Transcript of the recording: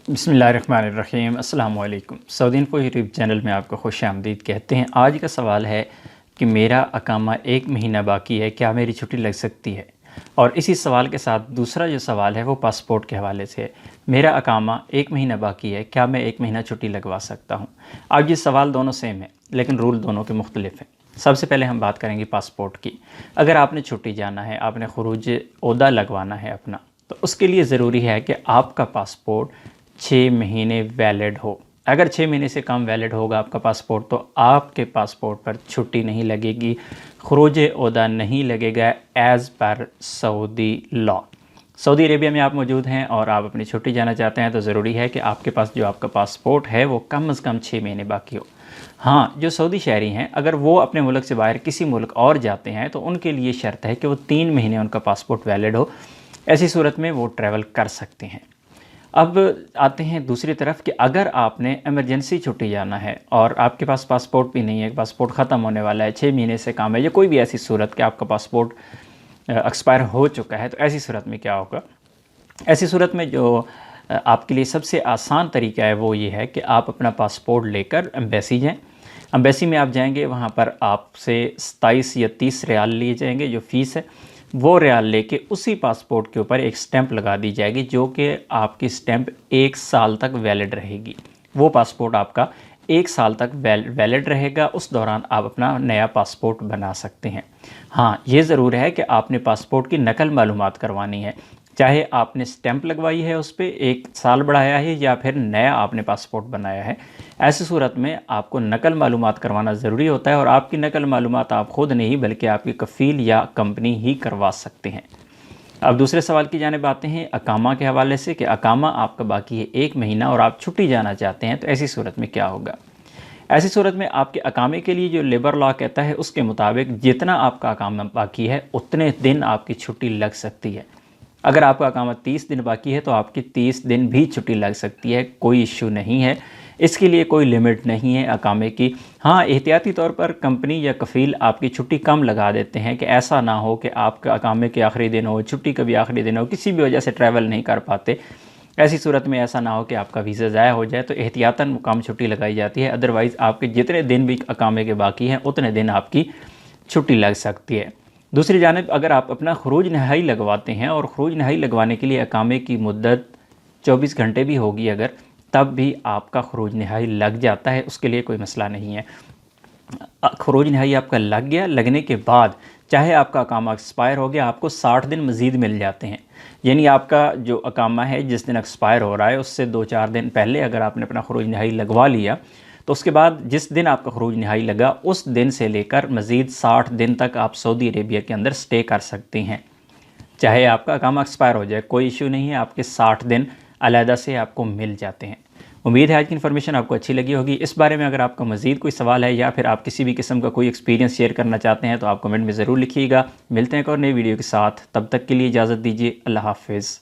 बिस्मिल्लाहिर्रहमानिर्रहीम अस्सलाम वालेकुम। सऊदी इन्फो यूट्यूब चैनल में आपको खुशामदीद कहते हैं। आज का सवाल है कि मेरा अकामा 1 महीना बाकी है, क्या मेरी छुट्टी लग सकती है? और इसी सवाल के साथ दूसरा जो सवाल है वो पासपोर्ट के हवाले से है। मेरा अकामा 1 महीना बाकी है, क्या मैं 1 महीना छुट्टी लगवा सकता हूँ? अब ये सवाल दोनों सेम है लेकिन रूल दोनों के मुख्तलिफ हैं। सबसे पहले हम बात करेंगे पासपोर्ट की। अगर आपने छुट्टी जाना है, आपने खुरूज ओहदा लगवाना है अपना, तो उसके लिए ज़रूरी है कि आपका पासपोर्ट 6 महीने वैलिड हो। अगर 6 महीने से कम वैलिड होगा आपका पासपोर्ट तो आपके पासपोर्ट पर छुट्टी नहीं लगेगी, खुरूज ओहदा नहीं लगेगा as per Saudi law. Saudi Arabia में आप मौजूद हैं और आप अपनी छुट्टी जाना चाहते हैं तो ज़रूरी है कि आपके पास जो आपका पासपोर्ट है वो कम से कम 6 महीने बाकी हो। हाँ, जो सऊदी शहरी हैं अगर वो अपने मुल्क से बाहर किसी मुल्क और जाते हैं तो उनके लिए शर्त है कि वो 3 महीने उनका पासपोर्ट वैलिड हो। ऐसी सूरत में वो ट्रैवल कर सकते हैं। अब आते हैं दूसरी तरफ कि अगर आपने इमरजेंसी छुट्टी जाना है और आपके पास पासपोर्ट भी नहीं है, पासपोर्ट ख़त्म होने वाला है, 6 महीने से कम है, या कोई भी ऐसी सूरत कि आपका पासपोर्ट एक्सपायर हो चुका है, तो ऐसी सूरत में क्या होगा? ऐसी सूरत में जो आपके लिए सबसे आसान तरीका है वो ये है कि आप अपना पासपोर्ट लेकर एम्बेसी जाएँ। एम्बेसी में आप जाएंगे, वहाँ पर आपसे 27 या 30 रियाल लिए जाएंगे जो फ़ीस है। वो रियाल लेके उसी पासपोर्ट के ऊपर एक स्टैंप लगा दी जाएगी जो कि आपकी स्टैंप 1 साल तक वैलिड रहेगी। वो पासपोर्ट आपका 1 साल तक वैलिड रहेगा। उस दौरान आप अपना नया पासपोर्ट बना सकते हैं। हाँ, ये ज़रूर है कि आपने पासपोर्ट की नकल मालूमात करवानी है, चाहे आपने स्टैंप लगवाई है उस पर 1 साल बढ़ाया है या फिर नया आपने पासपोर्ट बनाया है। ऐसी सूरत में आपको नकल मालूमात करवाना ज़रूरी होता है और आपकी नकल मालूमात आप ख़ुद नहीं बल्कि आपकी कफ़ील या कंपनी ही करवा सकते हैं। अब दूसरे सवाल की जानिब आते हैं अकामा के हवाले से कि अकामा आपका बाकी है 1 महीना और आप छुट्टी जाना चाहते हैं तो ऐसी सूरत में क्या होगा? ऐसी सूरत में आपके अकामे के लिए जो लेबर लॉ कहता है उसके मुताबिक जितना आपका अकामा बाकी है उतने दिन आपकी छुट्टी लग सकती है। अगर आपका अकामा 30 दिन बाकी है तो आपकी 30 दिन भी छुट्टी लग सकती है, कोई इश्यू नहीं है। इसके लिए कोई लिमिट नहीं है अकामे की। हाँ, एहतियाती तौर पर कंपनी या कफ़ील आपकी छुट्टी कम लगा देते हैं कि ऐसा ना हो कि आपका अकामे के आखिरी दिन हो, छुट्टी का भी आखिरी दिन हो, किसी भी वजह से ट्रैवल नहीं कर पाते। ऐसी सूरत में ऐसा ना हो कि आपका वीज़ा ज़ाया हो जाए तो एहतियातन कम छुट्टी लगाई जाती है। अदरवाइज़ आपके जितने दिन भी अकामे के बाकी हैं उतने दिन आपकी छुट्टी लग सकती है। दूसरी जानिब अगर आप अपना खरूज नहाई लगवाते हैं और खरूज नहाई लगवाने के लिए अकामे की मुद्दत 24 घंटे भी होगी अगर, तब भी आपका खरूज नहाई लग जाता है, उसके लिए कोई मसला नहीं है। खरूज नहाई आपका लग गया, लगने के बाद चाहे आपका अकामा एक्सपायर हो गया, आपको 60 दिन मज़ीद मिल जाते हैं। यानी आपका जो अकामा है जिस दिन एक्सपायर हो रहा है उससे 2-4 दिन पहले अगर आपने अपना खरूज नहाई लगवा लिया तो उसके बाद जिस दिन आपका खरूज नहाई लगा उस दिन से लेकर मज़ीद 60 दिन तक आप सऊदी अरेबिया के अंदर स्टे कर सकते हैं। चाहे आपका अकामा एक्सपायर हो जाए, कोई इशू नहीं है, आपके 60 दिन अलहदा से आपको मिल जाते हैं। उम्मीद है आज की इन्फॉर्मेशन आपको अच्छी लगी होगी। इस बारे में अगर आपका मज़ीद कोई सवाल है या फिर आप किसी भी किस्म का कोई एक्सपीरियंस शेयर करना चाहते हैं तो आप कमेंट में ज़रूर लिखिएगा। मिलते हैं एक और नई वीडियो के साथ, तब तक के लिए इजाज़त दीजिए। अल्लाह हाफ़िज़।